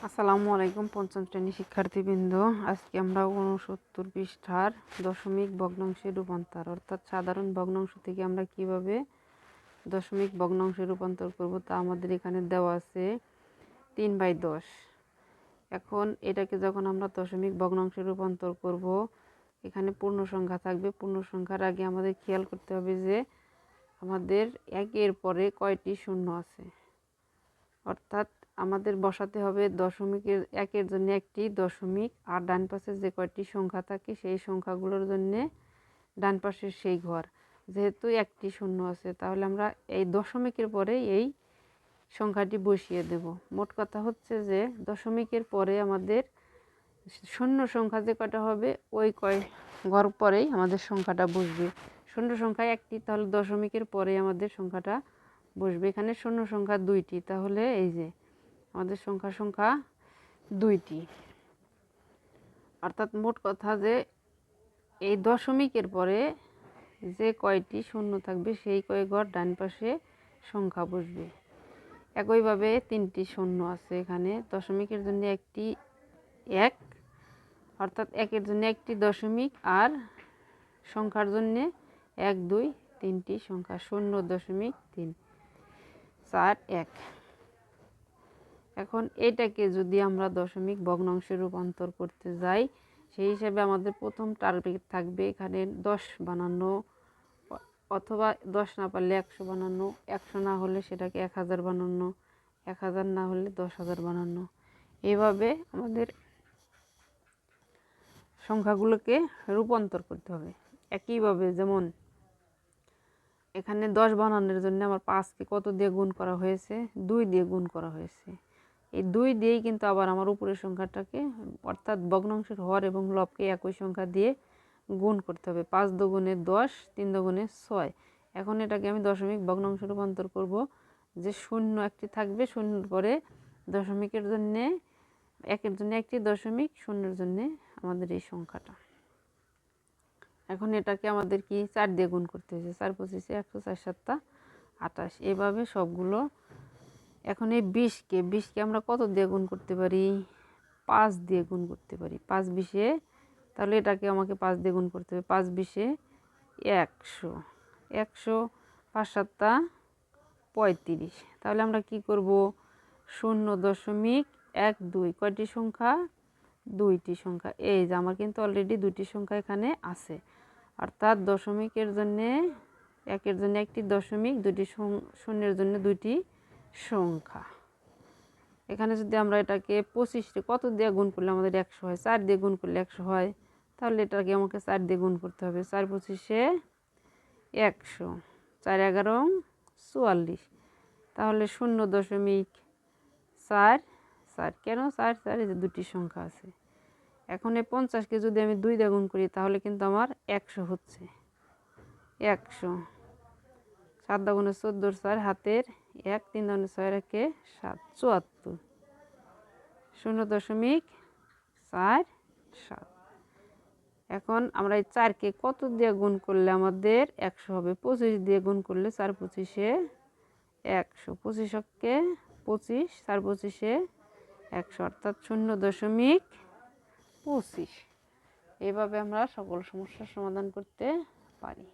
আসসালামু আলাইকুম পঞ্চম শ্রেণী শিক্ষার্থীবৃন্দ। আজকে আমরা ৬৯ পৃষ্ঠার দশমিক ভগ্নাংশে রূপান্তর অর্থাৎ সাধারণ ভগ্নাংশ থেকে আমরা কিভাবে দশমিক ভগ্নাংশে রূপান্তর করব তা আমাদের এখানে দেওয়া আছে 3/10। এখন এটাকে যখন আমরা দশমিক ভগ্নাংশে রূপান্তর করব, এখানে পূর্ণ সংখ্যা থাকবে। পূর্ণ সংখ্যার আগে আমাদের খেয়াল করতে হবে যে আমাদের একের পরে কয়টি শূন্য আছে, অর্থাৎ আমাদের বসাতে হবে দশমিকের একের জন্য একটি দশমিক, আর ডান পাশে যে কয়টি সংখ্যা থাকে সেই সংখ্যাগুলোর জন্য ডান পাশের সেই ঘর। যেহেতু একটি শূন্য আছে, তাহলে আমরা এই দশমিকের পরে এই সংখ্যাটি বসিয়ে দেব। মোট কথা হচ্ছে যে দশমিকের পরে আমাদের শূন্য সংখ্যা যে কয়টা হবে ওই ঘর পরেই আমাদের সংখ্যাটা বসবে। শূন্য সংখ্যা একটি, তাহলে দশমিকের পরে আমাদের সংখ্যাটা বসবে। এখানে শূন্য সংখ্যা 2টি, তাহলে এই যে আমাদের সংখ্যা 2টি। অর্থাৎ মোট কথা যে এই দশমিকের পরে যে কয়টি শূন্য থাকবে সেই কয় ঘর ডান পাশে সংখ্যা বসবে। একইভাবে 3টি শূন্য আছে এখানে। দশমিকের জন্য একটি 1, অর্থাৎ একের জন্য একটি দশমিক, আর সংখ্যার জন্য 1 2 3টি সংখ্যা 0.3 4 1। এখন এটাকে যদি আমরা দশমিক ভগ্নাংশে রূপান্তর করতে যাই, সেই হিসাবে আমাদের প্রথম টার্গেট থাকবে এখানে 10 বানানো, অথবা 10 না পারলে 100 বানানো, 100 না হলে সেটাকে 1000 বানানো, 1000 না হলে 10,000 বানানো। এইভাবে আমাদের সংখ্যাগুলোকে রূপান্তর করতে হবে। একইভাবে যেমন এখানে 10 বানানোর জন্য আমার 5কে কত দিয়ে গুণ করা হয়েছে? 2 দিয়ে গুণ করা হয়েছে। এই 2 দিয়েই কিন্তু আবার আমার উপরের সংখ্যাটাকে, অর্থাৎ ভগ্নাংশের হর এবং লবকে একই সংখ্যা দিয়ে গুণ করতে হবে। 5 দুগুণে 10, 3 দুগুণে 6। এখন এটাকে আমি দশমিক ভগ্নাংশে রূপান্তর করব। যে শূন্য একটি থাকবে, শূন্যর পরে দশমিকের জন্যে একের জন্য একটি দশমিক, শূন্যের জন্যে আমাদের এই সংখ্যাটা। এখন এটাকে আমাদের কি 4 দিয়ে গুণ করতে হয়েছে। 4 25 100, 4 7 28। এভাবে সবগুলো। এখন এই 20কে আমরা কত দিয়ে গুণ করতে পারি? 5 দিয়ে গুণ করতে পারি। 5 20, তাহলে এটাকে আমাকে 5 দিয়ে গুণ করতে হবে। 5 20 100, 100 5 7 35। তাহলে আমরা কি করব? 0.12 কয়টি সংখ্যা? 2টি সংখ্যা। এই যে আমার কিন্তু অলরেডি 2টি সংখ্যা এখানে আছে, অর্থাৎ দশমিকের জন্য একের জন্য একটি দশমিক, 2টি শূন্যের জন্য 2টি সংখ্যা। এখানে যদি আমরা এটাকে 25কে কত দিয়ে গুণ করলে আমাদের 100 হয়? 4 দিয়ে গুণ করলে 100 হয়। তাহলে এটাকে আমাকে 4 দিয়ে গুণ করতে হবে। 4 25 100, 4 11 44। তাহলে 0.4 4। কেন 4 4? এই যে 2টি সংখ্যা আছে। এখন এই 50কে যদি আমি 2 দিয়ে গুণ করি, তাহলে কিন্তু আমার 100 হচ্ছে। 100 7 দুগুণে 14, 4 হাতের 1, 3 দুগুণে 6 1 7 74, 0.47। এখন আমরা এই 4কে কত দিয়ে গুণ করলে আমাদের 100 হবে? 25 দিয়ে গুণ করলে 4 25 100, 25কে 25, 4 25 100, অর্থাৎ 0.25। এভাবে আমরা সকল সমস্যার সমাধান করতে পারি।